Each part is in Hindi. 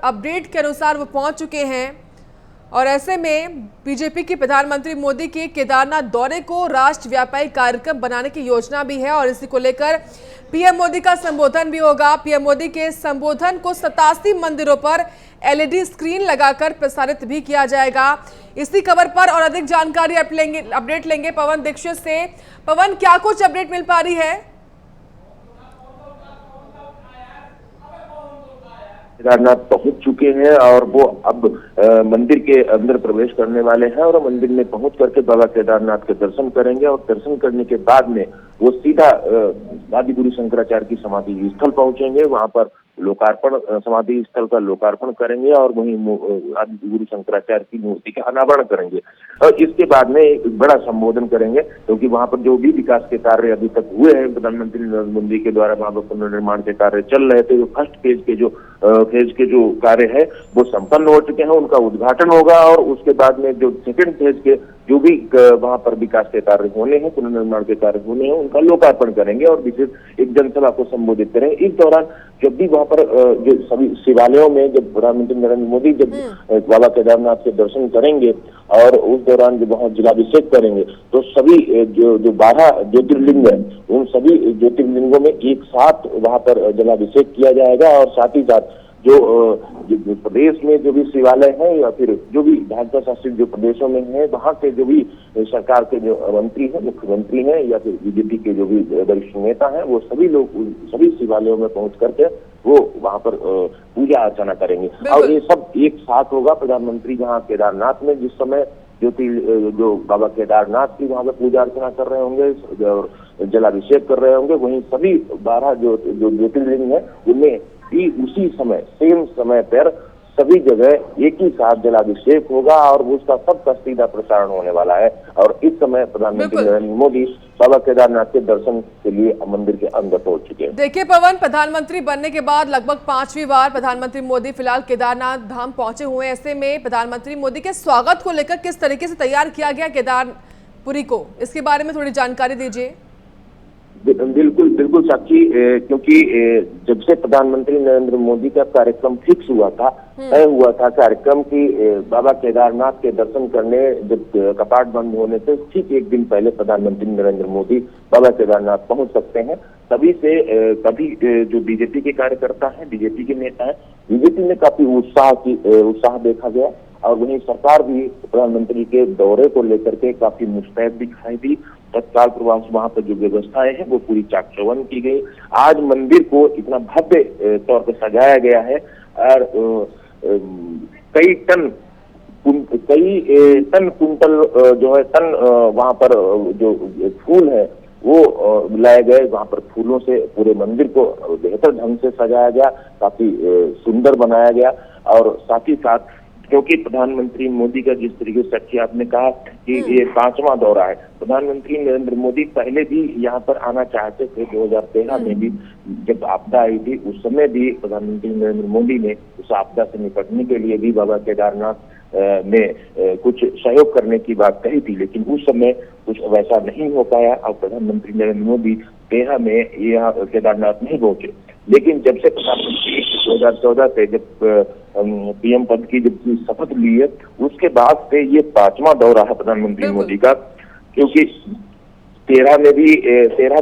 अपडेट के अनुसार वो पहुंच चुके हैं और ऐसे में बीजेपी की प्रधानमंत्री मोदी के केदारनाथ दौरे को राष्ट्रव्यापी कार्यक्रम बनाने की योजना भी है और इसी को लेकर पीएम मोदी का संबोधन भी होगा। पीएम मोदी के संबोधन को 87 मंदिरों पर एलईडी स्क्रीन लगाकर प्रसारित भी किया जाएगा। इसी खबर पर और अधिक जानकारी अपडेट लेंगे पवन दीक्षित से। पवन, क्या कुछ अपडेट मिल पा रही है? केदारनाथ पहुंच चुके हैं और वो अब मंदिर के अंदर प्रवेश करने वाले हैं और मंदिर में पहुंच करके बाबा केदारनाथ के दर्शन करेंगे और दर्शन करने के बाद में वो सीधा आदि गुरु शंकराचार्य की समाधि स्थल पहुंचेंगे। वहां पर लोकार्पण, समाधि स्थल का लोकार्पण करेंगे और वहीं आदि गुरु शंकराचार्य की मूर्ति का अनावरण करेंगे और इसके बाद में एक बड़ा संबोधन करेंगे, क्योंकि वहां पर जो भी विकास के कार्य अभी तक हुए हैं प्रधानमंत्री नरेंद्र मोदी के द्वारा वहां पर पुनर्निर्माण के कार्य चल रहे थे। फर्स्ट फेज के जो कार्य है वो संपन्न हो चुके हैं, उनका उद्घाटन होगा और उसके बाद में जो सेकेंड फेज के जो भी वहां पर विकास के कार्य होने हैं, पुनर्निर्माण के कार्य होने हैं, उनका लोकार्पण करेंगे और विशेष एक जनसभा को संबोधित करेंगे। इस दौरान जब भी वहां पर जो सभी शिवालयों में जब प्रधानमंत्री नरेंद्र मोदी जब बाबा केदारनाथ के दर्शन करेंगे और उस दौरान जब वहां जलाभिषेक करेंगे तो सभी जो 12 ज्योतिर्लिंग है उन सभी ज्योतिर्लिंगों में एक साथ वहां पर जलाभिषेक किया जाएगा और साथ ही साथ जो प्रदेश में जो भी शिवालय है या फिर जो भी भाजपा शासित जो प्रदेशों में है वहां के जो भी सरकार के जो मंत्री हैं, मुख्यमंत्री हैं या फिर बीजेपी के जो भी वरिष्ठ नेता हैं, वो सभी लोग सभी शिवालयों में पहुंच करके वो वहां पर पूजा अर्चना करेंगे और ये सब एक साथ होगा। प्रधानमंत्री जहाँ केदारनाथ में जिस समय जो बाबा केदारनाथ की वहां पर पूजा अर्चना कर रहे होंगे और जलाभिषेक कर रहे होंगे, वहीं सभी 12 जो ज्योतिर्लिंग है उनमें भी उसी समय सेम समय पर सभी जगह एक ही साथ जलाभिषेक होगा और उसका सबका सीधा प्रसारण होने वाला है। और इस समय प्रधानमंत्री नरेंद्र मोदी बाबा केदारनाथ के दर्शन के लिए मंदिर के अंदर पहुंच चुके हैं। देखिए पवन, प्रधानमंत्री बनने के बाद लगभग 5वीं बार प्रधानमंत्री मोदी फिलहाल केदारनाथ धाम पहुंचे हुए हैं। ऐसे में प्रधानमंत्री मोदी के स्वागत को लेकर किस तरीके से तैयार किया गया केदारपुरी को, इसके बारे में थोड़ी जानकारी दीजिए। बिल्कुल साक्षी, क्योंकि जब से प्रधानमंत्री नरेंद्र मोदी का कार्यक्रम फिक्स हुआ था, तय हुआ था कार्यक्रम की बाबा केदारनाथ के दर्शन करने जब कपाट बंद होने से ठीक एक दिन पहले प्रधानमंत्री नरेंद्र मोदी बाबा केदारनाथ पहुंच सकते हैं। तभी से कभी जो बीजेपी के कार्यकर्ता हैं, बीजेपी के नेता हैं, बीजेपी में काफी उत्साह देखा गया और वहीं सरकार भी प्रधानमंत्री के दौरे को लेकर के काफी मुस्तैद दिखाई दी। तत्काल प्रवास वहां पर जो व्यवस्थाएं हैं वो पूरी चाक चौबंद की गई। आज मंदिर को इतना भव्य तौर पर सजाया गया है और कई टन कुंटल जो है वहां पर जो फूल है वो लाए गए। वहां पर फूलों से पूरे मंदिर को बेहतर ढंग से सजाया गया, काफी सुंदर बनाया गया और साथ ही साथ क्योंकि प्रधानमंत्री मोदी का जिस तरीके से आपने कहा कि ये 5वां दौरा है, प्रधानमंत्री नरेंद्र मोदी पहले भी यहाँ पर आना चाहते थे। 2013 में भी जब आपदा आई थी उस समय भी प्रधानमंत्री नरेंद्र मोदी ने उस आपदा से निपटने के लिए भी बाबा केदारनाथ में कुछ सहयोग करने की बात कही थी, लेकिन उस समय कुछ वैसा नहीं हो पाया और प्रधानमंत्री नरेंद्र मोदी 13 में यहाँ केदारनाथ नहीं पहुंचे। लेकिन जब से प्रधानमंत्री 2014 से जब पीएम पद की जब शपथ ली है उसके बाद से ये 5वां दौरा है प्रधानमंत्री मोदी का, क्योंकि 13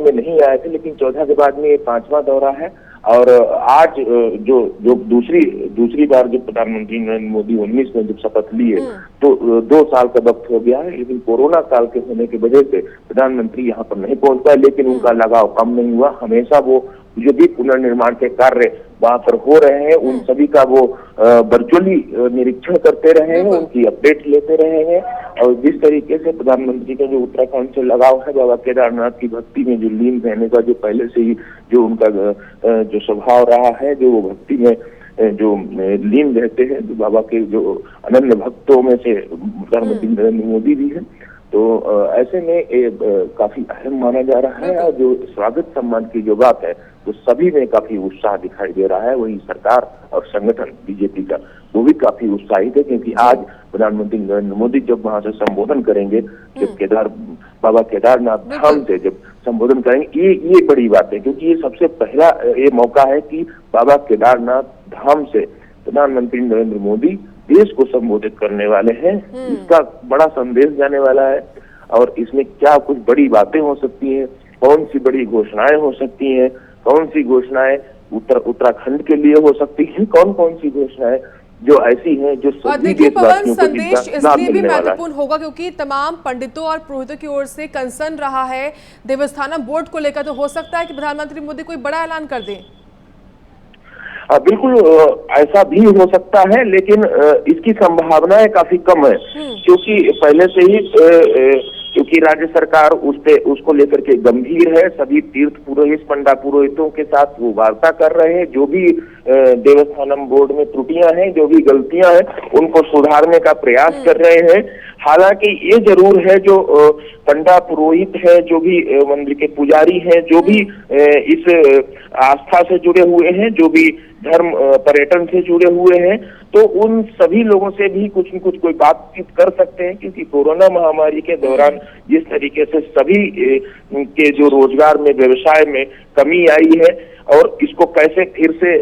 में नहीं आए थे लेकिन 14 के बाद में ये 5वां दौरा है। और आज जो दूसरी बार जब प्रधानमंत्री नरेंद्र मोदी 19 में जब शपथ लिए तो 2 साल का वक्त हो गया है, लेकिन कोरोना काल के होने की वजह से प्रधानमंत्री यहाँ पर नहीं पहुंच पाए, लेकिन उनका लगाव कम नहीं हुआ। हमेशा वो जो भी पुनर्निर्माण के कार्य वहां पर हो रहे हैं उन सभी का वो वर्चुअली निरीक्षण करते रहे हैं, उनकी अपडेट लेते रहे हैं और जिस तरीके से प्रधानमंत्री का जो उत्तराखंड से लगाव है, बाबा केदारनाथ की भक्ति में जो लीन रहने का जो पहले से ही जो उनका जो स्वभाव रहा है, जो वो भक्ति में जो लीन रहते हैं, जो बाबा के जो अनन्य भक्तों में से प्रधानमंत्री नरेंद्र मोदी भी है। तो ऐसे में काफी अहम माना जा रहा है और जो स्वागत सम्मान की जो बात है तो सभी में काफी उत्साह दिखाई दे रहा है। वही सरकार और संगठन बीजेपी का वो भी काफी उत्साहित है, क्योंकि आज प्रधानमंत्री नरेंद्र मोदी जब वहां से संबोधन करेंगे, जब बाबा केदारनाथ धाम से जब संबोधन करेंगे, ये बड़ी बात है, क्योंकि ये सबसे पहला ये मौका है कि बाबा केदारनाथ धाम से प्रधानमंत्री नरेंद्र मोदी देश को संबोधित करने वाले हैं। इसका बड़ा संदेश जाने वाला है और इसमें क्या कुछ बड़ी बातें हो सकती हैं, कौन सी बड़ी घोषणाएं हो सकती हैं, कौन सी घोषणाएं उत्तराखंड के लिए हो सकती हैं, कौन कौन सी घोषणाएं जो ऐसी हैं जो सभी देशवासियों को संदेश इसलिए भी महत्वपूर्ण होगा क्योंकि तमाम पंडितों और पुरोहितों की ओर से कंसर्न रहा है देवस्थानम बोर्ड को लेकर। तो हो सकता है कि प्रधानमंत्री मोदी कोई बड़ा ऐलान कर दें। बिल्कुल ऐसा भी हो सकता है, लेकिन इसकी संभावनाएं काफी कम है क्योंकि पहले से ही क्योंकि राज्य सरकार उसको लेकर के गंभीर है। सभी तीर्थ पुरोहित पंडा पुरोहितों के साथ वो वार्ता कर रहे हैं। जो भी देवस्थानम बोर्ड में त्रुटियां हैं, जो भी गलतियां हैं, उनको सुधारने का प्रयास कर रहे हैं। हालांकि ये जरूर है जो पंडा पुरोहित है, जो भी मंदिर के पुजारी हैं, जो भी इस आस्था से जुड़े हुए हैं, जो भी धर्म पर्यटन से जुड़े हुए हैं, तो उन सभी लोगों से भी कुछ न कुछ कोई बातचीत कर सकते हैं क्योंकि कोरोना महामारी के दौरान जिस तरीके से सभी के जो रोजगार में, व्यवसाय में कमी आई है और इसको कैसे फिर से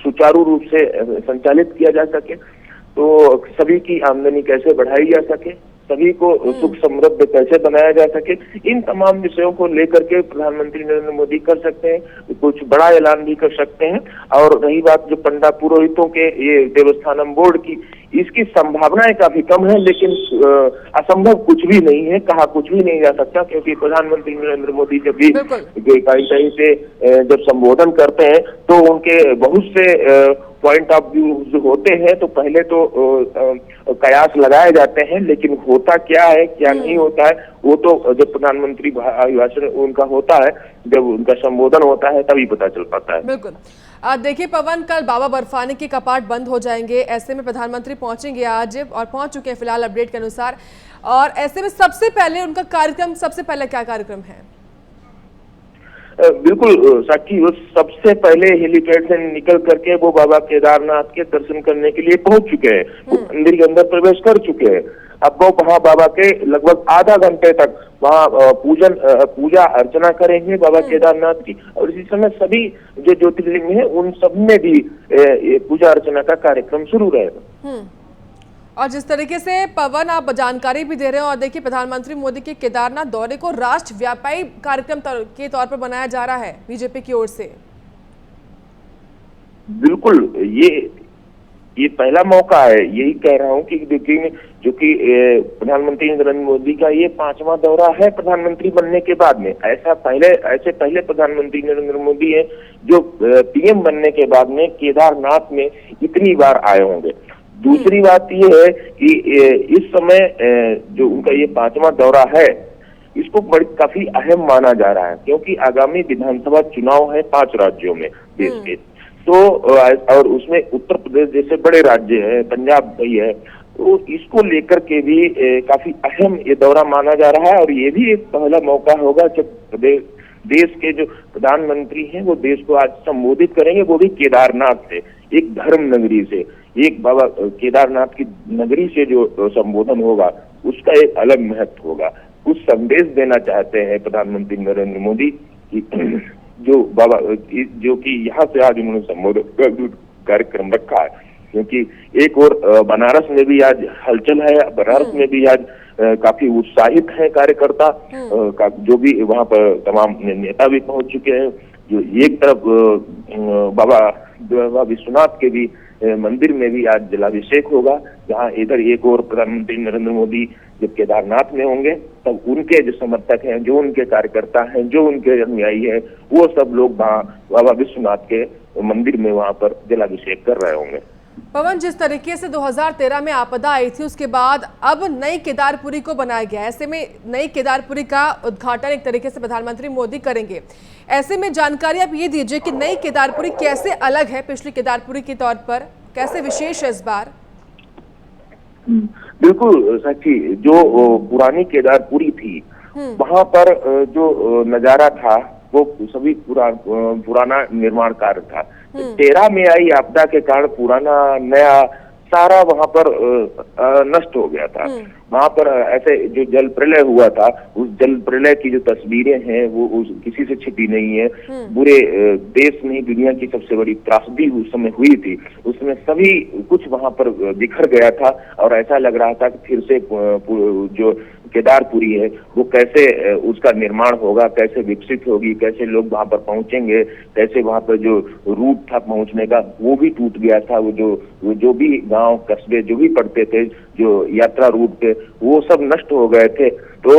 सुचारू रूप से संचालित किया जा सके, तो सभी की आमदनी कैसे बढ़ाई जा सके, सभी को सुख समृद्ध कैसे बनाया जा सके, इन तमाम विषयों को लेकर के प्रधानमंत्री नरेंद्र मोदी कर सकते हैं। कुछ बड़ा ऐलान भी कर सकते हैं। और रही बात जो पंडा पुरोहितों के ये देवस्थानम बोर्ड की, इसकी संभावनाएं काफी कम है, लेकिन असंभव कुछ भी नहीं है, कहा कुछ भी नहीं जा सकता क्योंकि प्रधानमंत्री नरेंद्र मोदी जब भी कहीं से जब संबोधन करते हैं तो उनके बहुत से पॉइंट ऑफ व्यू जो होते हैं तो पहले तो कयास लगाए जाते हैं, लेकिन होता क्या है क्या नहीं होता है वो तो जब प्रधानमंत्री भाषण उनका होता है, जब उनका संबोधन होता है तभी पता चल पाता है। बिल्कुल। देखिए पवन, कल बाबा बर्फानी के कपाट बंद हो जाएंगे, ऐसे में प्रधानमंत्री पहुंचेंगे आज और पहुंच चुके हैं फिलहाल अपडेट के अनुसार, और ऐसे में सबसे पहले उनका कार्यक्रम, सबसे पहले क्या कार्यक्रम है? बिल्कुल साक्षी, वो सबसे पहले हेलीपैड से निकल करके वो बाबा केदारनाथ के दर्शन करने के लिए पहुंच चुके हैं, मंदिर के अंदर प्रवेश कर चुके हैं। अब वो वहाँ बाबा के लगभग आधा घंटे तक वहाँ पूजा अर्चना करेंगे बाबा केदारनाथ की, और इसी समय सभी जो ज्योतिर्लिंग है उन सब में भी पूजा अर्चना का कार्यक्रम शुरू रहेगा। और जिस तरीके से पवन आप जानकारी भी दे रहे हो, और देखिए प्रधानमंत्री मोदी के केदारनाथ दौरे को राष्ट्रव्यापी कार्यक्रम के तौर पर बनाया जा रहा है बीजेपी की ओर से। बिल्कुल, ये पहला मौका है, यही कह रहा हूँ कि देखिए जो कि प्रधानमंत्री नरेंद्र मोदी का ये 5वां दौरा है प्रधानमंत्री बनने के बाद में। ऐसे पहले प्रधानमंत्री नरेंद्र मोदी है जो पीएम बनने के बाद में केदारनाथ में इतनी बार आए होंगे। दूसरी बात ये है कि इस समय जो उनका ये 5वां दौरा है, इसको काफी अहम माना जा रहा है क्योंकि आगामी विधानसभा चुनाव है 5 राज्यों में देश के, तो और उसमें उत्तर प्रदेश जैसे बड़े राज्य है, पंजाब भी है, तो इसको लेकर के भी काफी अहम ये दौरा माना जा रहा है। और ये भी एक पहला मौका होगा जब देश के जो प्रधानमंत्री हैं वो देश को आज संबोधित करेंगे, वो भी केदारनाथ से, एक धर्म नगरी से, एक बाबा केदारनाथ की नगरी से जो संबोधन होगा उसका एक अलग महत्व होगा। कुछ संदेश देना चाहते हैं प्रधानमंत्री नरेंद्र मोदी कि जो बाबा जो कि यहाँ से आज उन्होंने संबोधन कार्यक्रम रखा है, क्योंकि एक और बनारस में भी आज हलचल है, बनारस में भी आज काफी उत्साहित है कार्यकर्ता, जो भी वहाँ पर तमाम नेता भी पहुंच चुके हैं। जो एक तरफ बाबा विश्वनाथ के भी मंदिर में भी आज जलाभिषेक होगा, जहाँ इधर एक और प्रधानमंत्री नरेंद्र मोदी जब केदारनाथ में होंगे तब उनके जो समर्थक हैं, जो उनके कार्यकर्ता हैं, जो उनके अनुयायी हैं, वो सब लोग बाबा विश्वनाथ के मंदिर में वहाँ पर जलाभिषेक कर रहे होंगे। पवन, जिस तरीके से 2013 में आपदा आई थी उसके बाद अब नई केदारपुरी को बनाया गया, ऐसे में नई केदारपुरी का उद्घाटन एक तरीके से प्रधानमंत्री मोदी करेंगे। ऐसे में जानकारी आप ये दीजिए कि नई केदारपुरी कैसे अलग है पिछली केदारपुरी के तौर पर, कैसे विशेष है इस बार? बिल्कुल साक्षी, जो पुरानी केदारपुरी थी वहाँ पर जो नजारा था वो सभी पुराना निर्माण कार्य था। 13 में आई आपदा के कारण पुराना नया सारा वहां पर नष्ट हो गया था। वहां पर ऐसे जो जल प्रलय हुआ था, उस जल प्रलय की जो तस्वीरें हैं वो किसी से छिपी नहीं है। पूरे देश में दुनिया की सबसे बड़ी त्रासदी उस समय हुई थी, उसमें सभी कुछ वहां पर बिखर गया था और ऐसा लग रहा था कि फिर से जो केदारपुरी है वो कैसे उसका निर्माण होगा, कैसे विकसित होगी, कैसे लोग वहां पर पहुंचेंगे, कैसे वहां पर जो रूट था पहुंचने का वो भी टूट गया था। वो जो भी गांव कस्बे जो भी पड़ते थे जो यात्रा रूट पे, वो सब नष्ट हो गए थे। तो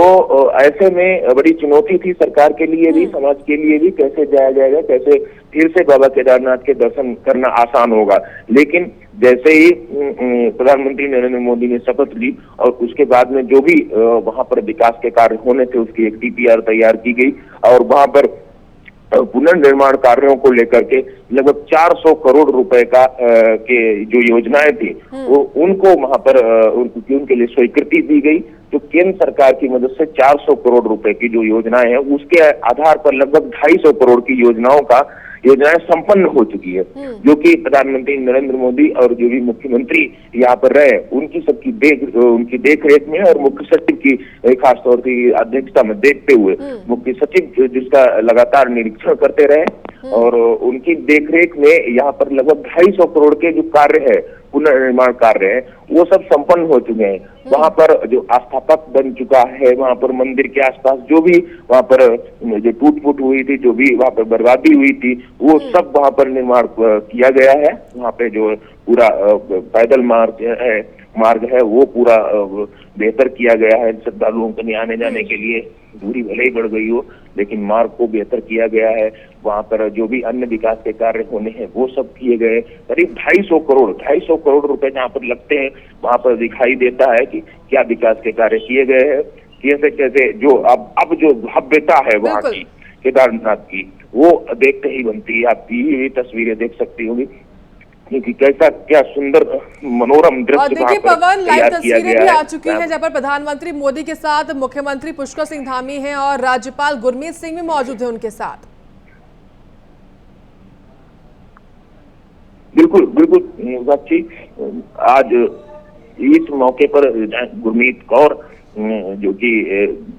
ऐसे में बड़ी चुनौती थी सरकार के लिए भी, समाज के लिए भी, कैसे जाया जाएगा, कैसे फिर से बाबा केदारनाथ के दर्शन करना आसान होगा। लेकिन जैसे ही प्रधानमंत्री नरेंद्र मोदी ने शपथ ली और उसके बाद में जो भी वहां पर विकास के कार्य होने थे उसकी एक टीपीआर तैयार की गई और वहां पर पुनर्निर्माण कार्यों को लेकर के लगभग 400 करोड़ रुपए का के जो योजनाएं थी वो उनको वहां पर उनके लिए स्वीकृति दी गई। तो केंद्र सरकार की मदद से 400 करोड़ रुपए की जो योजनाएं हैं उसके आधार पर लगभग 250 करोड़ की योजनाएं संपन्न हो चुकी है, जो कि प्रधानमंत्री नरेंद्र मोदी और जो भी मुख्यमंत्री यहाँ पर रहे उनकी देख रेख में और मुख्य सचिव की खासतौर से अध्यक्षता में देखते हुए मुख्य सचिव जिसका लगातार निरीक्षण करते रहे और उनकी देखरेख में यहाँ पर लगभग 250 करोड़ के जो कार्य है, पुनर्निर्माण कार्य है, वो सब संपन्न हो चुके हैं। वहां पर जो आस्थापक बन चुका है, वहां पर मंदिर के आसपास जो भी वहां पर जो टूट फूट हुई थी, जो भी वहां पर बर्बादी हुई थी, वो सब वहां पर निर्माण किया गया है। वहां पे जो पूरा पैदल मार्ग है वो पूरा बेहतर किया गया है। श्रद्धालुओं के आने जाने के लिए दूरी भले ही बढ़ गई हो लेकिन मार्ग को बेहतर किया गया है। वहां पर जो भी अन्य विकास के कार्य होने हैं वो सब किए गए। करीब 250 करोड़ रुपए जहाँ पर लगते हैं वहां पर दिखाई देता है कि क्या विकास के कार्य किए गए हैं, कैसे जो अब जो भव्यता है वहां की केदारनाथ की वो देखते ही बनती है। आप ये तस्वीरें देख सकती होंगी कि कैसा क्या सुंदर मनोरम दृश्य। देखिए पवन, लाइव तस्वीरें भी आ चुकी हैं जहां पर प्रधानमंत्री मोदी के साथ मुख्यमंत्री पुष्कर सिंह धामी हैं और राज्यपाल गुरमीत सिंह भी मौजूद हैं उनके साथ। बिल्कुल बच्ची, आज इस मौके पर गुरमीत कौर जो कि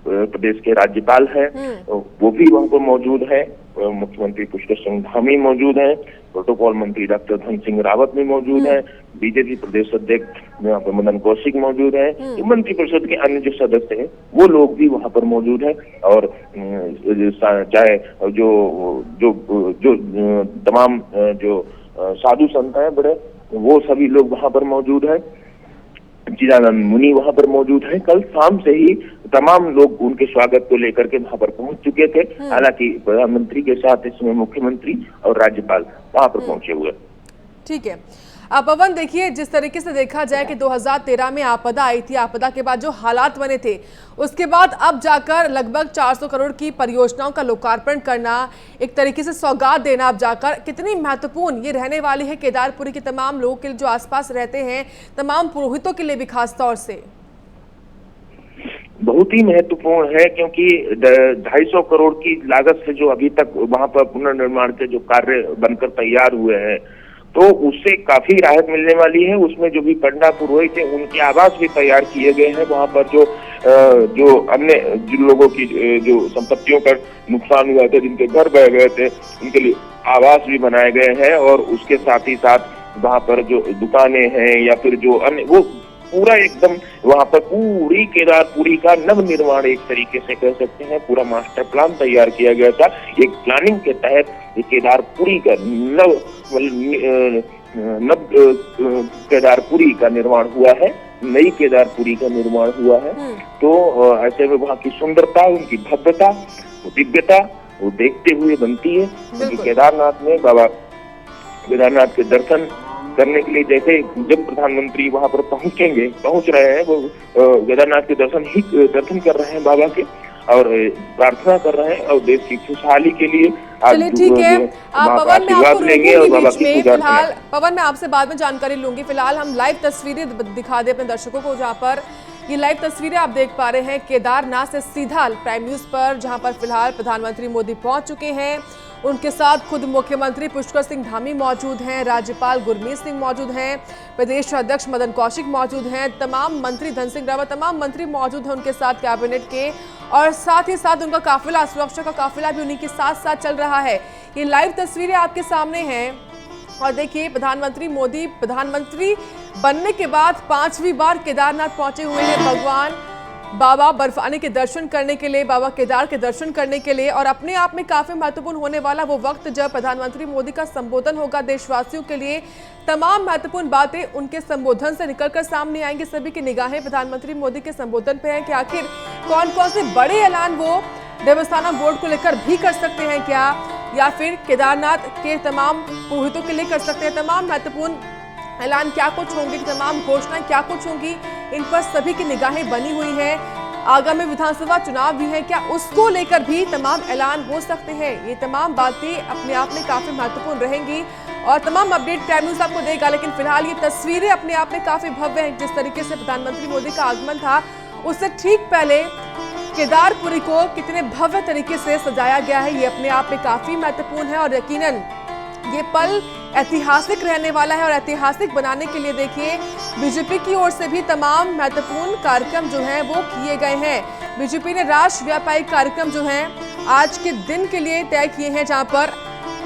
प्रदेश के राज्यपाल हैं वो भी वहां पर मौजूद है, मुख्यमंत्री पुष्कर सिंह धामी मौजूद हैं, प्रोटोकॉल मंत्री डॉक्टर धन सिंह रावत भी मौजूद हैं, बीजेपी प्रदेश अध्यक्ष यहाँ पर मदन कौशिक मौजूद है, मंत्रिपरिषद के अन्य जो सदस्य हैं वो लोग भी वहां पर मौजूद हैं और चाहे जो तमाम जो साधु संत हैं बड़े वो सभी लोग वहां पर मौजूद हैं। चिदानंद मुनि वहां पर मौजूद है। कल शाम से ही तमाम लोग उनके स्वागत को लेकर के वहां पर पहुंच चुके थे। हालांकि प्रधानमंत्री के साथ इसमें मुख्यमंत्री और राज्यपाल वहां पर पहुंचे हुए। ठीक है पवन, देखिए जिस तरीके से देखा जाए कि 2013 में आपदा आई थी, आपदा के बाद जो हालात बने थे उसके बाद अब जाकर लगभग 400 करोड़ की परियोजनाओं का लोकार्पण करना, एक तरीके से सौगात देना अब जाकर कितनी महत्वपूर्ण ये रहने वाली है केदारपुरी के तमाम लोगों के लिए जो आसपास रहते हैं, तमाम पुरोहितों के लिए भी खास तौर से। बहुत ही महत्वपूर्ण है क्योंकि 250 करोड़ की लागत से जो अभी तक वहां पर पुनर्निर्माण के जो कार्य बनकर तैयार हुए हैं तो उससे काफी राहत मिलने वाली है। उसमें जो भी पंडा पुरोहित थे उनके आवास भी तैयार किए गए हैं। वहां पर जो अन्य जिन लोगों की जो संपत्तियों का नुकसान हुआ था, जिनके घर बह गए थे, उनके लिए आवास भी बनाए गए हैं और उसके साथ ही साथ वहां पर जो दुकानें हैं या फिर जो अन्य वो पूरा एकदम वहां पर पूरी केदारपुरी का नव निर्माण एक तरीके से कह सकते हैं, पूरा मास्टर प्लान तैयार किया गया था। एक प्लानिंग के तहत केदारपुरी का नव केदारपुरी का निर्माण हुआ है, नई केदारपुरी का निर्माण हुआ है। तो ऐसे में वहां की सुंदरता, उनकी भव्यता, दिव्यता वो देखते हुए बनती है। केदारनाथ में बाबा केदारनाथ के दर्शन करने के लिए जैसे जब प्रधानमंत्री वहां पर पहुंच रहे हैं, वो केदारनाथ के दर्शन कर रहे हैं बाबा के और प्रार्थना कर रहे हैं और देश की खुशहाली के लिए। चलिए ठीक है पवन, मैं आपको लेंगे और बीच में फिलहाल पवन मैं आपसे बाद में जानकारी लूंगी। फिलहाल हम लाइव तस्वीरें दिखा दे अपने दर्शकों को, जहां पर ये लाइव तस्वीरें आप देख पा रहे हैं केदारनाथ से सीधा प्राइम न्यूज पर, जहां पर फिलहाल प्रधानमंत्री मोदी पहुंच चुके हैं उनके साथ खुद मुख्यमंत्री पुष्कर सिंह धामी मौजूद हैं, राज्यपाल गुरमीत सिंह मौजूद हैं, प्रदेश अध्यक्ष मदन कौशिक मौजूद हैं, तमाम मंत्री धन सिंह रावत, तमाम मंत्री मौजूद हैं उनके साथ कैबिनेट के, और साथ ही साथ उनका काफिला, सुरक्षा का काफिला भी उन्हीं के साथ साथ चल रहा है। ये लाइव तस्वीरें आपके सामने हैं और देखिए प्रधानमंत्री मोदी प्रधानमंत्री बनने के बाद 5वीं बार केदारनाथ पहुंचे हुए हैं भगवान बाबा बर्फानी के दर्शन करने के लिए, बाबा केदार के दर्शन करने के लिए। और अपने आप में काफी महत्वपूर्ण होने वाला वो वक्त जब प्रधानमंत्री मोदी का संबोधन होगा देशवासियों के लिए। तमाम महत्वपूर्ण बातें उनके संबोधन से निकलकर सामने आएंगी। सभी की निगाहें प्रधानमंत्री मोदी के संबोधन पे हैं कि आखिर कौन कौन से बड़े ऐलान वो देवस्थानम बोर्ड को लेकर भी कर सकते हैं क्या, या फिर केदारनाथ के तमाम पुरोहितों के लिए कर सकते हैं। तमाम महत्वपूर्ण ऐलान क्या कुछ होंगे, तमाम घोषणाएं क्या कुछ होंगी, इन पर सभी की निगाहें बनी हुई हैं। आगामी विधानसभा चुनाव भी है, क्या उसको लेकर भी तमाम ऐलान हो सकते हैं। ये तमाम बातें अपने आप में काफी महत्वपूर्ण रहेंगी और तमाम अपडेट प्राइम न्यूज़ आपको देगा। लेकिन फिलहाल ये तस्वीरें अपने आप में काफी भव्य हैं। जिस तरीके से प्रधानमंत्री मोदी का आगमन था उससे ठीक पहले केदारपुरी को कितने भव्य तरीके से सजाया गया है, ये अपने आप में काफी महत्वपूर्ण है। और यकीनन ये पल ऐतिहासिक रहने वाला है और ऐतिहासिक बनाने के लिए देखिए बीजेपी की ओर से भी तमाम महत्वपूर्ण कार्यक्रम जो हैं वो किए गए हैं। बीजेपी ने राष्ट्रव्यापी कार्यक्रम जो हैं आज के दिन के लिए तय किए हैं, जहां पर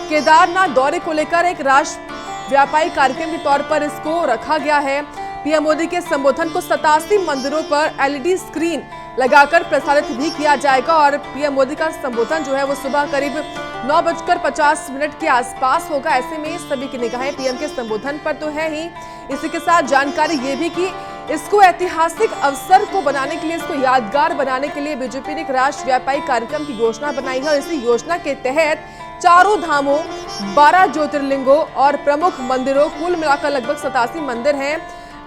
केदारनाथ दौरे को लेकर एक राष्ट्रव्यापी कार्यक्रम के तौर पर इसको रखा गया है। पीएम मोदी के संबोधन को 87 मंदिरों पर एलईडी स्क्रीन लगाकर प्रसारित भी किया जाएगा और पीएम मोदी का संबोधन जो है वो सुबह करीब 9:50 के आसपास होगा। ऐसे में सभी की निगाहें पीएम के संबोधन पर तो है ही, इसी के साथ जानकारी ये भी कि इसको ऐतिहासिक अवसर को बनाने के लिए, इसको यादगार बनाने के लिए बीजेपी ने एक राष्ट्रव्यापी कार्यक्रम की योजना बनाई है और इसी योजना के तहत चारों धामों, 12 ज्योतिर्लिंगों और प्रमुख मंदिरों, कुल मिलाकर लगभग 87 मंदिर हैं,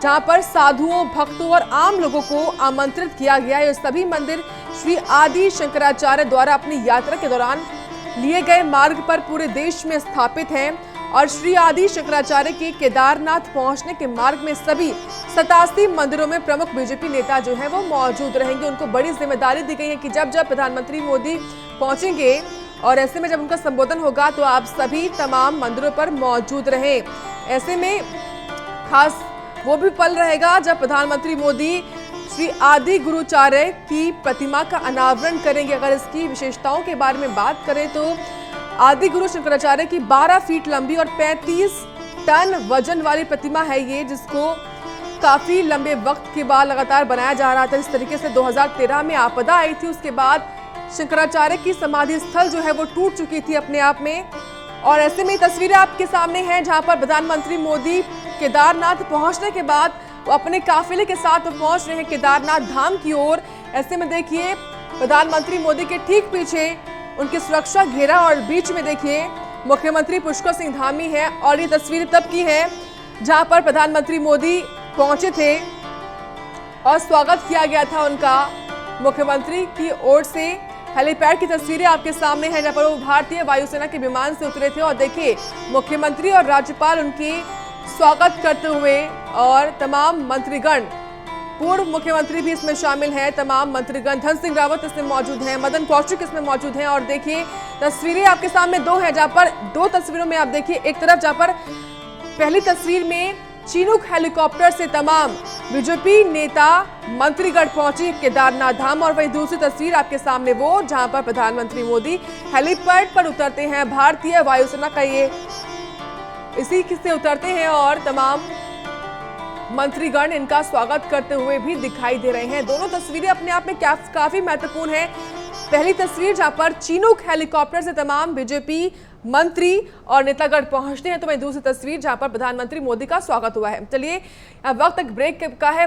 जहां पर साधुओं, भक्तों और आम लोगों को आमंत्रित किया गया है। सभी मंदिर श्री आदि शंकराचार्य द्वारा अपनी यात्रा के दौरान लिए गए मार्ग पर पूरे देश में स्थापित हैं और श्री आदि शंकराचार्य के केदारनाथ पहुंचने के मार्ग में सभी 87 मंदिरों में प्रमुख बीजेपी नेता जो है वो मौजूद रहेंगे। उनको बड़ी जिम्मेदारी दी गई है कि जब जब प्रधानमंत्री मोदी पहुंचेंगे और ऐसे में जब उनका संबोधन होगा तो आप सभी तमाम मंदिरों पर मौजूद रहें। ऐसे में खास वो भी पल रहेगा जब प्रधानमंत्री मोदी श्री आदि गुरुचार्य की प्रतिमा का अनावरण करेंगे। अगर इसकी विशेषताओं के बारे में बात करें तो आदि गुरु शंकराचार्य की 12 फीट लंबी और 35 टन वजन वाली प्रतिमा है ये, जिसको काफी लंबे वक्त के बाद लगातार बनाया जा रहा था। इस तरीके से 2013 में आपदा आई थी, उसके बाद शंकराचार्य की समाधि स्थल जो है वो टूट चुकी थी अपने आप में। और ऐसे में तस्वीरें आपके सामने हैं जहां पर प्रधानमंत्री मोदी केदारनाथ पहुंचने के बाद वो अपने काफिले के साथ पहुंच रहे हैं केदारनाथ धाम की ओर। ऐसे में देखिए प्रधानमंत्री मोदी के ठीक पीछे उनकी सुरक्षा घेरा और बीच में देखिए मुख्यमंत्री पुष्कर सिंह धामी है। और ये तस्वीरें तब की है जहां पर प्रधानमंत्री मोदी पहुंचे थे और स्वागत किया गया था उनका मुख्यमंत्री की ओर से। हेलीपैड की तस्वीरें आपके सामने हैं जहां पर वो भारतीय वायुसेना के विमान से उतरे थे और देखिए मुख्यमंत्री और राज्यपाल उनके स्वागत करते हुए और तमाम मंत्रीगण, पूर्व मुख्यमंत्री भी इसमें शामिल हैं, तमाम मंत्रीगण, धन सिंह रावत इसमें मौजूद हैं, मदन कौशिक इसमें मौजूद हैं। और देखिए तस्वीरें आपके सामने दो हैं, जहां पर दो तस्वीरों में आप देखिए एक तरफ जहां पर पहली तस्वीर में चिनूक हेलीकॉप्टर से तमाम बीजेपी नेता मंत्रीगण पहुंचे केदारनाथ धाम, और वही दूसरी तस्वीर आपके सामने वो जहां पर प्रधानमंत्री मोदी हेलीपैड पर उतरते हैं। भारतीय वायुसेना का ये इसी से उतरते हैं और तमाम मंत्रीगण इनका स्वागत करते हुए भी दिखाई दे रहे हैं। दोनों तस्वीरें अपने आप में काफी महत्वपूर्ण है। पहली तस्वीर जहां पर चिनूक हेलीकॉप्टर से तमाम बीजेपी मंत्री और नेतागण पहुंचते हैं, तो वहीं दूसरी तस्वीर जहां पर प्रधानमंत्री मोदी का स्वागत हुआ है। चलिए अब वक्त तक ब्रेक का है।